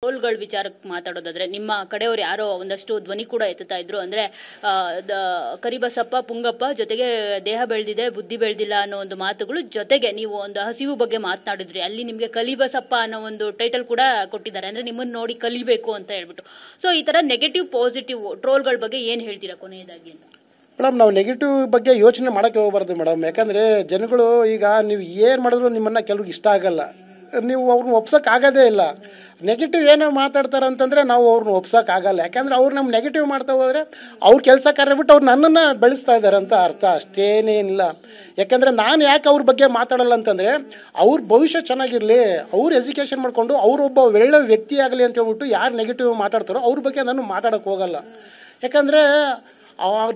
ರೋಲ್ಗಳ ವಿಚಾರಕ್ಕೆ ಮಾತಾಡೋದಾದ್ರೆ ನಿಮ್ಮ ಕಡೆಯವರು ಯಾರೋ ಒಂದಷ್ಟು ಧ್ವನಿ ಕೂಡ ಎತ್ತುತ್ತಾ ಇದ್ರು. ಅಂದ್ರೆ ಕರಿಬಸಪ್ಪ ಪುಂಗಪ್ಪ ಜೊತೆಗೆ ದೇಹ ಬೆಳೆದಿದೆ ಬುದ್ಧಿ ಬೆಳೆದಿಲ್ಲ ಅನ್ನೋ ಒಂದು ಮಾತುಗಳು, ಜೊತೆಗೆ ನೀವು ಒಂದು ಹಸಿವು ಬಗ್ಗೆ ಮಾತನಾಡಿದ್ರಿ. ಅಲ್ಲಿ ನಿಮ್ಗೆ ಕಲಿಬಸಪ್ಪ ಅನ್ನೋ ಒಂದು ಟೈಟಲ್ ಕೂಡ ಕೊಟ್ಟಿದ್ದಾರೆ, ಅಂದ್ರೆ ನಿಮ್ಮನ್ನ ನೋಡಿ ಕಲಿಬೇಕು ಅಂತ ಹೇಳ್ಬಿಟ್ಟು. ಸೊ ಈ ತರ ನೆಗೆಟಿವ್ ಪಾಸಿಟಿವ್ ಟ್ರೋಲ್ಗಳ ಬಗ್ಗೆ ಏನ್ ಹೇಳ್ತೀರಾ ಕೊನೆಯದಾಗಿ ಅಂತ? ಮೇಡಮ್, ನಾವು ನೆಗೆಟಿವ್ ಬಗ್ಗೆ ಯೋಚನೆ ಮಾಡೋಕ್ಕೆ ಹೋಗ್ಬಾರ್ದು ಮೇಡಮ್. ಯಾಕಂದರೆ ಜನಗಳು ಈಗ ನೀವು ಏನು ಮಾಡಿದ್ರು ನಿಮ್ಮನ್ನು ಕೆಲವ್ರಿಗೆ ಇಷ್ಟ ಆಗಲ್ಲ, ನೀವು ಅವ್ರನ್ನ ಒಪ್ಸೋಕ್ಕಾಗೋದೇ ಇಲ್ಲ. ನೆಗೆಟಿವ್ ಏನೋ ಮಾತಾಡ್ತಾರೆ ಅಂತಂದರೆ ನಾವು ಅವ್ರನ್ನ ಒಪ್ಸೋಕ್ಕಾಗಲ್ಲ. ಯಾಕಂದರೆ ಅವ್ರು ನಮ್ಮ ನೆಗೆಟಿವ್ ಮಾಡ್ತಾ ಹೋದರೆ ಅವ್ರ ಕೆಲಸ ಕಾರ್ಯ ಬಿಟ್ಟು ಅವ್ರು ನನ್ನನ್ನು ಬೆಳೆಸ್ತಾ ಇದ್ದಾರೆ ಅಂತ ಅರ್ಥ, ಅಷ್ಟೇನೇನಿಲ್ಲ. ಯಾಕಂದರೆ ನಾನು ಯಾಕೆ ಅವ್ರ ಬಗ್ಗೆ ಮಾತಾಡಲ್ಲ ಅಂತಂದರೆ ಅವ್ರ ಭವಿಷ್ಯ ಚೆನ್ನಾಗಿರಲಿ, ಅವ್ರು ಎಜುಕೇಷನ್ ಮಾಡಿಕೊಂಡು ಅವರೊಬ್ಬ ಒಳ್ಳೆ ವ್ಯಕ್ತಿ ಆಗಲಿ ಅಂತ ಹೇಳ್ಬಿಟ್ಟು ಯಾರು ನೆಗೆಟಿವ್ ಮಾತಾಡ್ತಾರೋ ಅವ್ರ ಬಗ್ಗೆ ನಾನು ಮಾತಾಡೋಕ್ಕೆ ಹೋಗಲ್ಲ. ಯಾಕಂದರೆ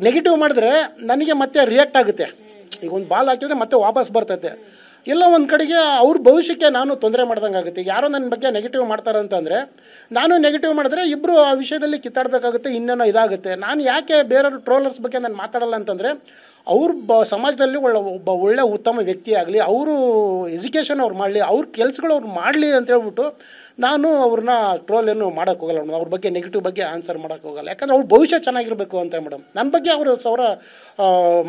ನೆಗೆಟಿವ್ ಮಾಡಿದ್ರೆ ನನಗೆ ಮತ್ತೆ ರಿಯಾಕ್ಟ್ ಆಗುತ್ತೆ. ಈಗ ಒಂದು ಬಾಲ್ ಹಾಕಿದರೆ ಮತ್ತೆ ವಾಪಸ್ ಬರ್ತೈತೆ. ಎಲ್ಲ ಒಂದು ಕಡೆಗೆ ಅವ್ರ ಭವಿಷ್ಯಕ್ಕೆ ನಾನು ತೊಂದರೆ ಮಾಡ್ದಂಗೆ ಆಗುತ್ತೆ. ಯಾರೋ ನನ್ನ ಬಗ್ಗೆ ನೆಗೆಟಿವ್ ಮಾಡ್ತಾರೆ ಅಂತಂದರೆ ನಾನು ನೆಗೆಟಿವ್ ಮಾಡಿದ್ರೆ ಇಬ್ಬರು ಆ ವಿಷಯದಲ್ಲಿ ಕಿತ್ತಾಡಬೇಕಾಗುತ್ತೆ, ಇನ್ನೇನೋ ಇದಾಗುತ್ತೆ. ನಾನು ಯಾಕೆ ಬೇರೆಯವ್ರ ಟ್ರೋಲರ್ಸ್ ಬಗ್ಗೆ ನಾನು ಮಾತಾಡಲ್ಲ ಅಂತಂದರೆ ಅವ್ರ ಸಮಾಜದಲ್ಲಿ ಒಬ್ಬ ಒಳ್ಳೆ ಉತ್ತಮ ವ್ಯಕ್ತಿ ಆಗಲಿ, ಅವರು ಎಜುಕೇಷನ್ ಅವ್ರು ಮಾಡಲಿ, ಅವ್ರ ಕೆಲಸಗಳು ಅವ್ರು ಮಾಡಲಿ ಅಂತ ಹೇಳ್ಬಿಟ್ಟು ನಾನು ಅವ್ರನ್ನ ಟ್ರೋಲ್ ಏನು ಮಾಡೋಕ್ಕೆ ಹೋಗಲ್ಲ ಮೇಡಮ್. ಅವ್ರ ಬಗ್ಗೆ ನೆಗೆಟಿವ್ ಬಗ್ಗೆ ಆನ್ಸರ್ ಮಾಡೋಕ್ಕೆ ಹೋಗಲ್ಲ. ಯಾಕಂದರೆ ಅವ್ರ ಭವಿಷ್ಯ ಚೆನ್ನಾಗಿರಬೇಕು ಅಂತ ಮೇಡಮ್. ನನ್ನ ಬಗ್ಗೆ ಅವರು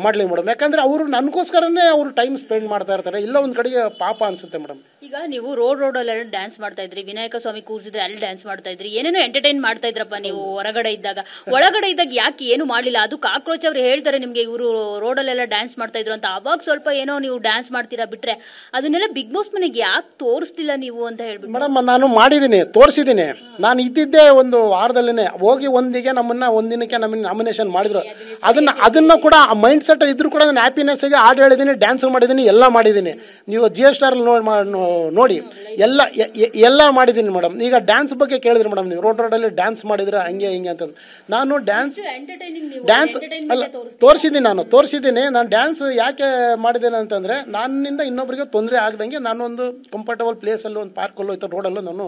ಮಾಡಲಿ ಮೇಡಮ್. ಯಾಕಂದರೆ ಅವರು ನನಗೋಸ್ಕರನೇ ಅವರು ಟೈಮ್ ಸ್ಪೆಂಡ್ ಮಾಡ್ತಾ ಇರ್ತಾರೆ. ಇಲ್ಲ ಒಂದು ಕಡೆಗೆ ಪಾಪ ಅನಿಸುತ್ತೆ ಮೇಡಮ್. ಈಗ ನೀವು ರೋಡಲ್ಲಿ ಡ್ಯಾನ್ಸ್ ಮಾಡ್ತಾ ಇದ್ರಿ, ವಿನಾಯಕ ಸ್ವಾಮಿ ಕೂರಿಸಿದ್ರೆ ಅಲ್ಲಿ ಡ್ಯಾನ್ಸ್ ಮಾಡ್ತಾ ಇದ್ರಿ, ಏನೇನೋ ಎಂಟರ್ಟೈನ್ ಮಾಡ್ತಾ ಇದ್ರಪ್ಪ ನೀವು ಹೊರಗಡೆ ಇದ್ದಾಗ. ಒಳಗಡೆ ಇದ್ದಾಗ ಯಾಕೆ ಏನು ಮಾಡಲಿಲ್ಲ? ಅದು ಕಾಕ್ರೋಚ್ ಅವ್ರು ಹೇಳ್ತಾರೆ ನಿಮಗೆ ಇವರು ರೋಡಲ್ಲೆಲ್ಲ ಡ್ಯಾನ್ಸ್ ಮಾಡ್ತಾ ಇದ್ರು ಅಂತ. ಅವಾಗ ಸ್ವಲ್ಪ ಏನೋ ನೀವು ಡ್ಯಾನ್ಸ್ ಮಾಡ್ತೀರಾ ಬಿಟ್ರೆ ಅದನ್ನೆಲ್ಲ ಬಿಗ್ ಬಾಸ್ ಮನೆಗೆ ಯಾಕೆ ತೋರಿಸ್ತಿಲ್ಲ ನೀವು ಅಂತ ಹೇಳ್ಬಿಟ್ಟು. ಮೇಡಮ್, ನಾನು ಮಾಡಿದ್ದೀನಿ, ತೋರಿಸಿದ್ದೀನಿ. ನಾನು ಇದ್ದಿದ್ದೇ ಒಂದು ವಾರದಲ್ಲೇ ಹೋಗಿ ಒಂದಿನಕ್ಕೆ ನಮ್ಮನ್ನು ನಾಮಿನೇಷನ್ ಮಾಡಿದ್ರು. ಅದನ್ನು ಕೂಡ ಆ ಮೈಂಡ್ ಸೆಟ್ ಇದ್ರೂ ಕೂಡ ನಾನು ಹ್ಯಾಪಿನೆಸ್ಗೆ ಹಾಡು ಹೇಳಿದ್ದೀನಿ, ಡ್ಯಾನ್ಸು ಮಾಡಿದ್ದೀನಿ, ಎಲ್ಲ ಮಾಡಿದ್ದೀನಿ. ನೀವು GSTR ನೋಡಿ ಎಲ್ಲ ಮಾಡಿದ್ದೀನಿ ಮೇಡಮ್. ಈಗ ಡ್ಯಾನ್ಸ್ ಬಗ್ಗೆ ಕೇಳಿದ್ರಿ ಮೇಡಮ್, ನೀವು ರೋಡಲ್ಲಿ ಡ್ಯಾನ್ಸ್ ಮಾಡಿದ್ರೆ ಹಂಗೆ ಹಿಂಗೆ ಅಂತ. ನಾನು ಡ್ಯಾನ್ಸ್ ಅಲ್ಲ ತೋರಿಸಿದ್ದೀನಿ. ನಾನು ಡ್ಯಾನ್ಸ್ ಯಾಕೆ ಮಾಡಿದ್ದೇನೆ ಅಂತಂದರೆ ನನ್ನಿಂದ ಇನ್ನೊಬ್ಬರಿಗೆ ತೊಂದರೆ ಆಗದಂಗೆ ನಾನೊಂದು ಕಂಫರ್ಟಬಲ್ ಪ್ಲೇಸಲ್ಲೂ ಒಂದು ಪಾರ್ಕಲ್ಲೂ ಇತ್ತು ರೋಡಲ್ಲೂ ನಾನು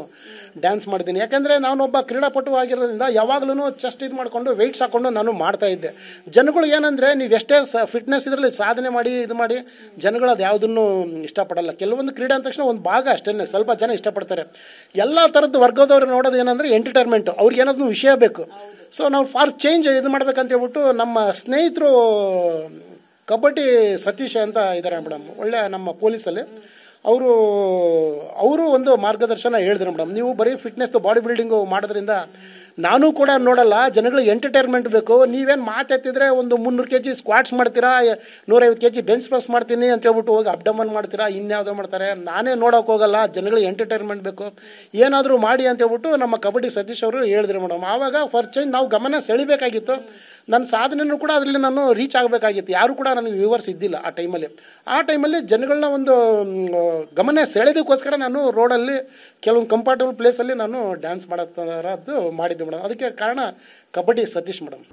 ಡ್ಯಾನ್ಸ್ ಮಾಡಿದ್ದೀನಿ. ಯಾಕಂದರೆ ನಾನೊಬ್ಬ ಕ್ರೀಡಾಪಟು ಆಗಿರೋದ್ರಿಂದ ಯಾವಾಗಲೂ ಚೆಸ್ಟ್ ಇದು ಮಾಡಿಕೊಂಡು ವೆಯ್ಟ್ಸ್ ಹಾಕ್ಕೊಂಡು ನಾನು ಮಾಡ್ತಾ ಇದ್ದೆ. ಜನಗಳು ಏನಂದರೆ ನೀವು ಎಷ್ಟೇ ಫಿಟ್ನೆಸ್ ಇದರಲ್ಲಿ ಸಾಧನೆ ಮಾಡಿ ಇದು ಮಾಡಿ ಜನಗಳು ಅದು ಯಾವುದನ್ನು ಇಷ್ಟಪಡಲ್ಲ. ಕೆಲವೊಂದು ಕ್ರೀಡೆ ಅಂದ ತಕ್ಷಣ ಒಂದು ಭಾಗ ಅಷ್ಟೇ ಸ್ವಲ್ಪ ಜನ ಇಷ್ಟಪಡ್ತಾರೆ. ಎಲ್ಲ ಥರದ್ದು ವರ್ಗದವ್ರು ನೋಡೋದು ಏನಂದರೆ ಎಂಟರ್ಟೈನ್ಮೆಂಟು, ಅವ್ರಿಗೆ ಏನಾದರೂ ವಿಷಯ ಬೇಕು. ಸೊ ನಾವು ಫಾರ್ ಚೇಂಜ್ ಇದು ಮಾಡ್ಬೇಕಂತ ಹೇಳ್ಬಿಟ್ಟು ನಮ್ಮ ಸ್ನೇಹಿತರು ಕಬಡ್ಡಿ ಸತೀಶ್ ಅಂತ ಇದ್ದಾರೆ ಮೇಡಮ್, ಒಳ್ಳೆ ನಮ್ಮ ಪೊಲೀಸಲ್ಲಿ. ಅವರು ಒಂದು ಮಾರ್ಗದರ್ಶನ ಹೇಳಿದ್ರು ಮೇಡಮ್, ನೀವು ಬರೀ ಫಿಟ್ನೆಸ್ ಬಾಡಿ ಬಿಲ್ಡಿಂಗು ಮಾಡೋದ್ರಿಂದ ನಾನು ಕೂಡ ನೋಡಲ್ಲ, ಜನಗಳಿಗೆ ಎಂಟರ್ಟೈನ್ಮೆಂಟ್ ಬೇಕು. ನೀವೇನು ಮಾತೆತ್ತಿದ್ರೆ ಒಂದು 300 kg ಸ್ಕ್ವಾಟ್ಸ್ ಮಾಡ್ತೀರಾ, 150 kg ಬೆಂಚ್ ಪ್ರೆಸ್ ಮಾಡ್ತೀನಿ ಅಂತ ಹೇಳ್ಬಿಟ್ಟು ಹೋಗಿ ಅಬ್ಡಮನ್ ಮಾಡ್ತೀರಾ, ಇನ್ಯಾವುದೋ ಮಾಡ್ತಾರೆ. ನಾನೇ ನೋಡೋಕೆ ಹೋಗಲ್ಲ, ಜನಗಳಿಗೆ ಎಂಟರ್ಟೈನ್ಮೆಂಟ್ ಬೇಕು, ಏನಾದರೂ ಮಾಡಿ ಅಂತ ಹೇಳ್ಬಿಟ್ಟು ನಮ್ಮ ಕಬಡ್ಡಿ ಸತೀಶ್ ಅವರು ಹೇಳಿದ್ರು ಮೇಡಮ್. ಆವಾಗ ಫಾರ್ ಚೇಂಜ್ ನಾವು ಗಮನ ಸೆಳಿಬೇಕಾಗಿತ್ತು. ನನ್ನ ಸಾಧನೆಯೂ ಕೂಡ ಅದರಲ್ಲಿ ನಾನು ರೀಚ್ ಆಗಬೇಕಾಗಿತ್ತು. ಯಾರು ಕೂಡ ನನಗೆ ವ್ಯೂವರ್ಸ್ ಇದ್ದಿಲ್ಲ ಆ ಟೈಮಲ್ಲಿ ಜನಗಳನ್ನ ಒಂದು ಗಮನ ಸೆಳೆದಕ್ಕೋಸ್ಕರ ನಾನು ರೋಡಲ್ಲಿ ಕೆಲವೊಂದು ಕಂಫರ್ಟಬಲ್ ಪ್ಲೇಸಲ್ಲಿ ನಾನು ಡ್ಯಾನ್ಸ್ ಮಾಡೋದು ಮಾಡಿದ್ದೆ ಮೇಡಮ್. ಅದಕ್ಕೆ ಕಾರಣ ಕಬಡ್ಡಿ ಸತೀಶ್ ಮೇಡಮ್.